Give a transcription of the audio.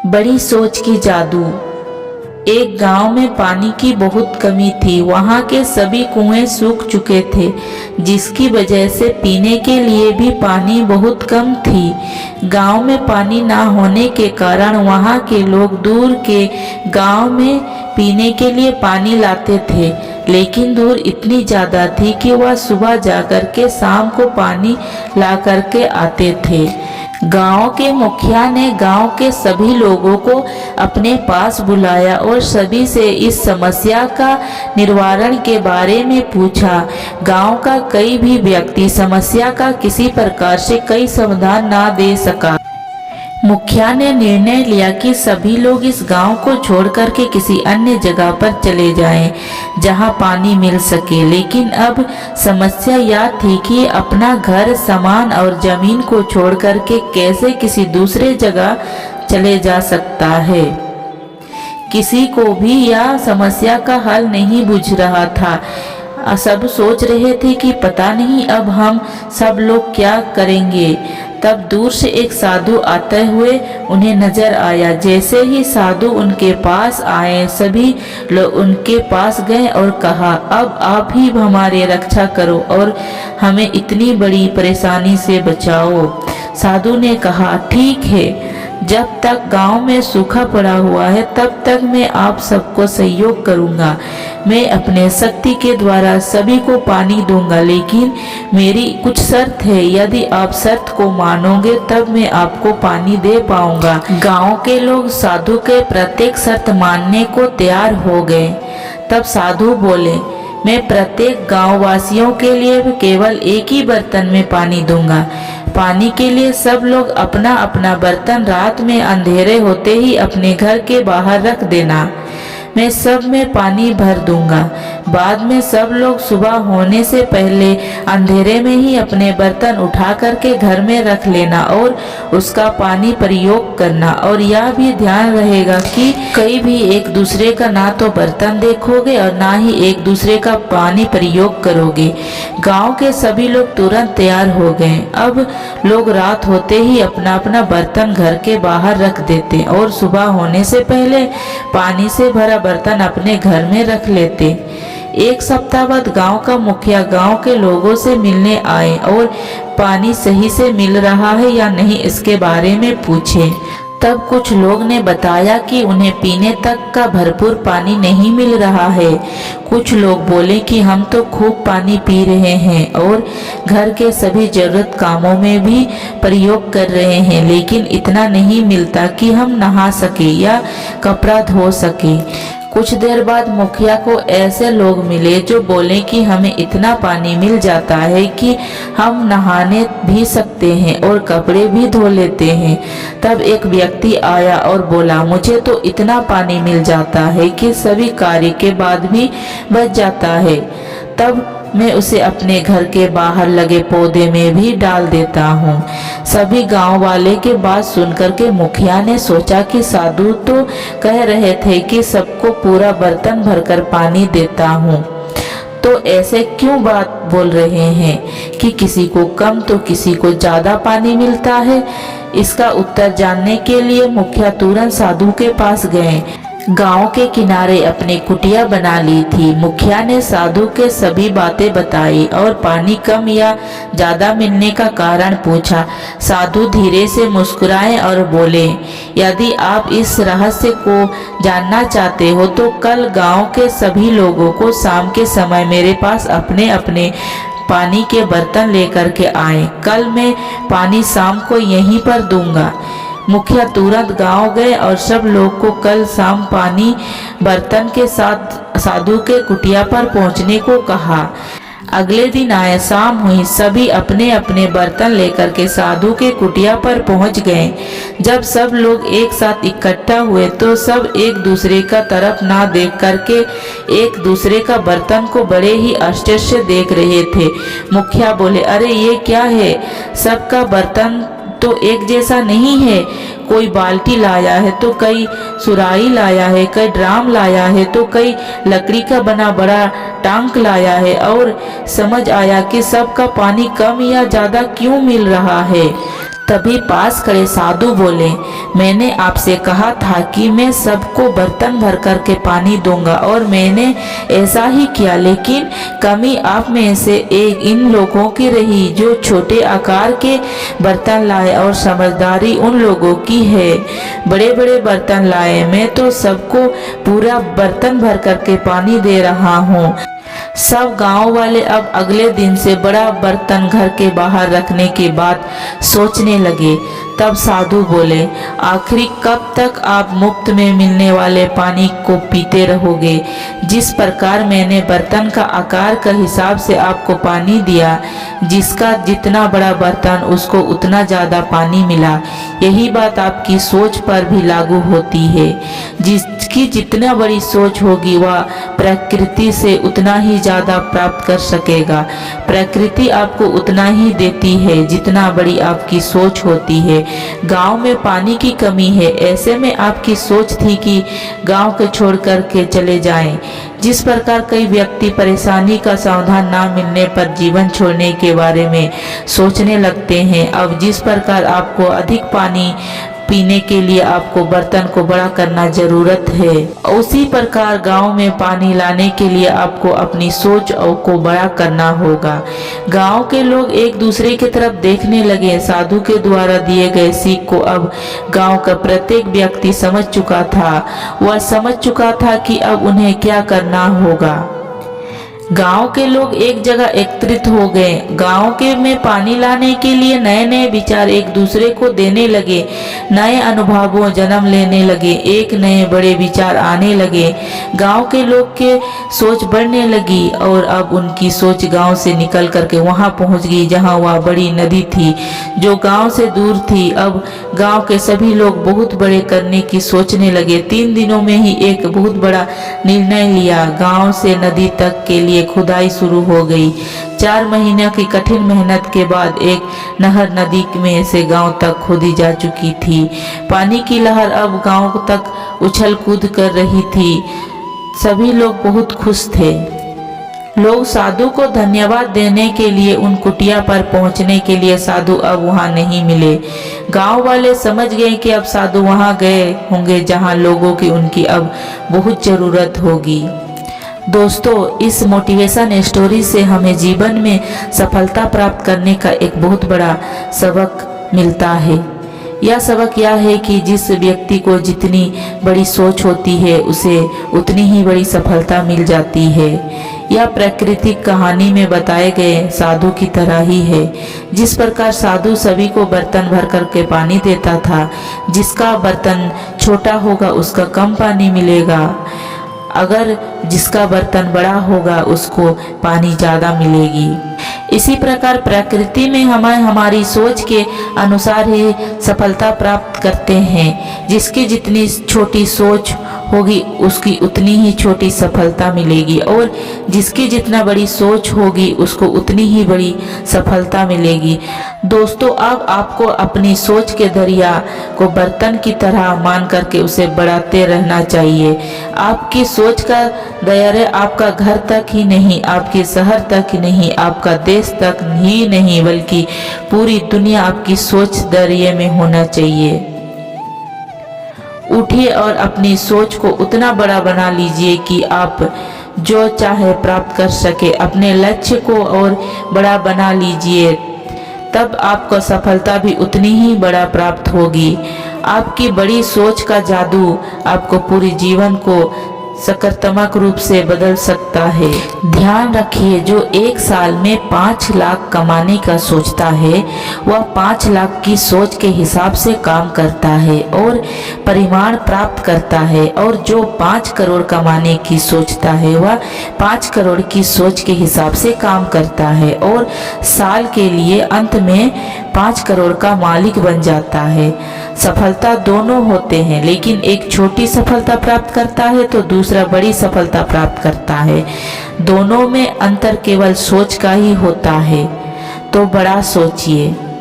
बड़ी सोच की जादू। एक गांव में पानी की बहुत कमी थी। वहां के सभी कुएं सूख चुके थे, जिसकी वजह से पीने के लिए भी पानी बहुत कम थी। गांव में पानी ना होने के कारण वहां के लोग दूर के गांव में पीने के लिए पानी लाते थे, लेकिन दूर इतनी ज़्यादा थी कि वह सुबह जाकर के शाम को पानी ला करके आते थे। गांव के मुखिया ने गांव के सभी लोगों को अपने पास बुलाया और सभी से इस समस्या का निवारण के बारे में पूछा। गांव का कोई भी व्यक्ति समस्या का किसी प्रकार से कोई समाधान ना दे सका। मुखिया ने निर्णय लिया कि सभी लोग इस गांव को छोड़ करके किसी अन्य जगह पर चले जाएं, जहां पानी मिल सके। लेकिन अब समस्या यह थी कि अपना घर, सामान और जमीन को छोड़ करके कैसे किसी दूसरे जगह चले जा सकता है। किसी को भी यह समस्या का हल नहीं बुझ रहा था। सब सोच रहे थे कि पता नहीं अब हम सब लोग क्या करेंगे। तब दूर से एक साधु आते हुए उन्हें नजर आया। जैसे ही साधु उनके पास आए, सभी लोग उनके पास गए और कहा, अब आप ही हमारी रक्षा करो और हमें इतनी बड़ी परेशानी से बचाओ। साधु ने कहा, ठीक है, जब तक गांव में सूखा पड़ा हुआ है तब तक मैं आप सबको सहयोग करूंगा। मैं अपने शक्ति के द्वारा सभी को पानी दूंगा, लेकिन मेरी कुछ शर्त है। यदि आप शर्त को मानोगे तब मैं आपको पानी दे पाऊंगा। गांव के लोग साधु के प्रत्येक शर्त मानने को तैयार हो गए। तब साधु बोले, मैं प्रत्येक गांव वासियों के लिए केवल एक ही बर्तन में पानी दूंगा। पानी के लिए सब लोग अपना अपना बर्तन रात में अंधेरे होते ही अपने घर के बाहर रख देना। मैं सब में पानी भर दूंगा। बाद में सब लोग सुबह होने से पहले अंधेरे में ही अपने बर्तन उठा करके घर में रख लेना और उसका पानी प्रयोग करना। और यह भी ध्यान रहेगा कि कहीं भी एक दूसरे का ना तो बर्तन देखोगे और ना ही एक दूसरे का पानी प्रयोग करोगे। गांव के सभी लोग तुरंत तैयार हो गए। अब लोग रात होते ही अपना अपना बर्तन घर के बाहर रख देते और सुबह होने से पहले पानी से भरा बर्तन अपने घर में रख लेते। एक सप्ताह बाद गांव का मुखिया गांव के लोगों से मिलने आए और पानी सही से मिल रहा है या नहीं इसके बारे में पूछे। तब कुछ लोग ने बताया कि उन्हें पीने तक का भरपूर पानी नहीं मिल रहा है। कुछ लोग बोले कि हम तो खूब पानी पी रहे हैं और घर के सभी जरूरत कामों में भी प्रयोग कर रहे हैं, लेकिन इतना नहीं मिलता कि हम नहा सके या कपड़ा धो सके। कुछ देर बाद मुखिया को ऐसे लोग मिले जो बोले कि हमें इतना पानी मिल जाता है कि हम नहाने भी सकते हैं और कपड़े भी धो लेते हैं। तब एक व्यक्ति आया और बोला, मुझे तो इतना पानी मिल जाता है कि सभी कार्य के बाद भी बच जाता है। तब मैं उसे अपने घर के बाहर लगे पौधे में भी डाल देता हूँ। सभी गांव वाले के बात सुनकर के मुखिया ने सोचा कि साधु तो कह रहे थे कि सबको पूरा बर्तन भरकर पानी देता हूँ, तो ऐसे क्यों बात बोल रहे हैं कि किसी को कम तो किसी को ज्यादा पानी मिलता है। इसका उत्तर जानने के लिए मुखिया तुरंत साधु के पास गए। गांव के किनारे अपनी कुटिया बना ली थी। मुखिया ने साधु के सभी बातें बताई और पानी कम या ज्यादा मिलने का कारण पूछा। साधु धीरे से मुस्कुराए और बोले, यदि आप इस रहस्य को जानना चाहते हो तो कल गांव के सभी लोगों को शाम के समय मेरे पास अपने अपने पानी के बर्तन लेकर के आए। कल मैं पानी शाम को यहीं पर दूंगा। मुखिया तुरंत गांव गए और सब लोग को कल शाम पानी बर्तन के साथ साधु के कुटिया पर पहुंचने को कहा। अगले दिन आए, शाम हुई, सभी अपने अपने बर्तन लेकर के साधु के कुटिया पर पहुंच गए। जब सब लोग एक साथ इकट्ठा हुए तो सब एक दूसरे का तरफ ना देख करके एक दूसरे का बर्तन को बड़े ही आश्चर्य से देख रहे थे। मुखिया बोले, अरे ये क्या है, सबका बर्तन तो एक जैसा नहीं है। कोई बाल्टी लाया है तो कोई सुराही लाया है, कोई ड्राम लाया है तो कोई लकड़ी का बना बड़ा टैंक लाया है। और समझ आया कि सबका पानी कम या ज्यादा क्यों मिल रहा है। तभी पास खड़े साधु बोले, मैंने आपसे कहा था कि मैं सबको बर्तन भर कर के पानी दूंगा और मैंने ऐसा ही किया, लेकिन कमी आप में से एक इन लोगों की रही जो छोटे आकार के बर्तन लाए और समझदारी उन लोगों की है। बड़े बड़े बर्तन लाए, मैं तो सबको पूरा बर्तन भर कर के पानी दे रहा हूँ। सब गांव वाले अब अगले दिन से बड़ा बर्तन घर के बाहर रखने की बात सोचने लगे। तब साधु बोले, आखिर कब तक आप मुफ्त में मिलने वाले पानी को पीते रहोगे? जिस प्रकार मैंने बर्तन का आकार के हिसाब से आपको पानी दिया, जिसका जितना बड़ा बर्तन उसको उतना ज़्यादा पानी मिला, यही बात आपकी सोच पर भी लागू होती है। जिसकी जितना बड़ी सोच होगी वह प्रकृति से उतना ही ज़्यादा प्राप्त कर सकेगा। प्रकृति आपको उतना ही देती है जितना बड़ी आपकी सोच होती है। गांव में पानी की कमी है, ऐसे में आपकी सोच थी कि गांव को छोड़ कर के चले जाएं। जिस प्रकार कई व्यक्ति परेशानी का समाधान ना मिलने पर जीवन छोड़ने के बारे में सोचने लगते हैं, अब जिस प्रकार आपको अधिक पानी पीने के लिए आपको बर्तन को बड़ा करना जरूरत है, उसी प्रकार गांव में पानी लाने के लिए आपको अपनी सोच को बड़ा करना होगा। गांव के लोग एक दूसरे की तरफ देखने लगे। साधु के द्वारा दिए गए सीख को अब गांव का प्रत्येक व्यक्ति समझ चुका था। वह समझ चुका था कि अब उन्हें क्या करना होगा। गांव के लोग एक जगह एकत्रित हो गए। गांव के में पानी लाने के लिए नए नए विचार एक दूसरे को देने लगे। नए अनुभवों जन्म लेने लगे। एक नए बड़े विचार आने लगे। गांव के लोग के सोच बढ़ने लगी और अब उनकी सोच गांव से निकल करके वहां पहुंच गई जहां वह बड़ी नदी थी जो गांव से दूर थी। अब गांव के सभी लोग बहुत बड़े करने की सोचने लगे। 3 दिनों में ही एक बहुत बड़ा निर्णय लिया। गांव से नदी तक के लिए खुदाई शुरू हो गई। 4 महीने की कठिन मेहनत के बाद एक नहर नदी में से गांव तक खोदी जा चुकी थी। पानी की लहर अब गांव तक उछल कूद कर रही थी। सभी लोग बहुत खुश थे। लोग साधु को धन्यवाद देने के लिए उन कुटिया पर पहुंचने के लिए साधु अब वहां नहीं मिले। गांव वाले समझ गए कि अब साधु वहां गए होंगे जहां लोगों की उनकी अब बहुत जरूरत होगी। दोस्तों, इस मोटिवेशन स्टोरी से हमें जीवन में सफलता प्राप्त करने का एक बहुत बड़ा सबक मिलता है। यह सबक यह है कि जिस व्यक्ति को जितनी बड़ी सोच होती है उसे उतनी ही बड़ी सफलता मिल जाती है। यह प्राकृतिक कहानी में बताए गए साधु की तरह ही है। जिस प्रकार साधु सभी को बर्तन भर करके पानी देता था, जिसका बर्तन छोटा होगा उसका कम पानी मिलेगा, अगर जिसका बर्तन बड़ा होगा उसको पानी ज़्यादा मिलेगी। इसी प्रकार प्रकृति में हम हमारी सोच के अनुसार ही सफलता प्राप्त करते हैं। जिसकी जितनी छोटी सोच होगी उसकी उतनी ही छोटी सफलता मिलेगी और जिसकी जितना बड़ी सोच होगी उसको उतनी ही बड़ी सफलता मिलेगी। दोस्तों, अब आपको अपनी सोच के दरिया को बर्तन की तरह मान करके उसे बढ़ाते रहना चाहिए। आपकी सोच का दायरा आपका घर तक ही नहीं, आपके शहर तक ही नहीं, आपका देश तक ही नहीं, बल्कि पूरी दुनिया आपकी सोच दायरे में होना चाहिए। उठिए और अपनी सोच को उतना बड़ा बना लीजिए कि आप जो चाहे प्राप्त कर सके। अपने लक्ष्य को और बड़ा बना लीजिए, तब आपको सफलता भी उतनी ही बड़ा प्राप्त होगी। आपकी बड़ी सोच का जादू आपको पूरे जीवन को सकारात्मक रूप से बदल सकता है। ध्यान रखिए, जो 1 साल में 5 लाख कमाने का सोचता है वह 5 लाख की सोच के हिसाब से काम करता है और परिमाण प्राप्त करता है, और जो 5 करोड़ कमाने की सोचता है वह 5 करोड़ की सोच के हिसाब से काम करता है और साल के लिए अंत में 5 करोड़ का मालिक बन जाता है। सफलता दोनों होते हैं, लेकिन एक छोटी सफलता प्राप्त करता है तो दूसरा बड़ी सफलता प्राप्त करता है। दोनों में अंतर केवल सोच का ही होता है। तो बड़ा सोचिए।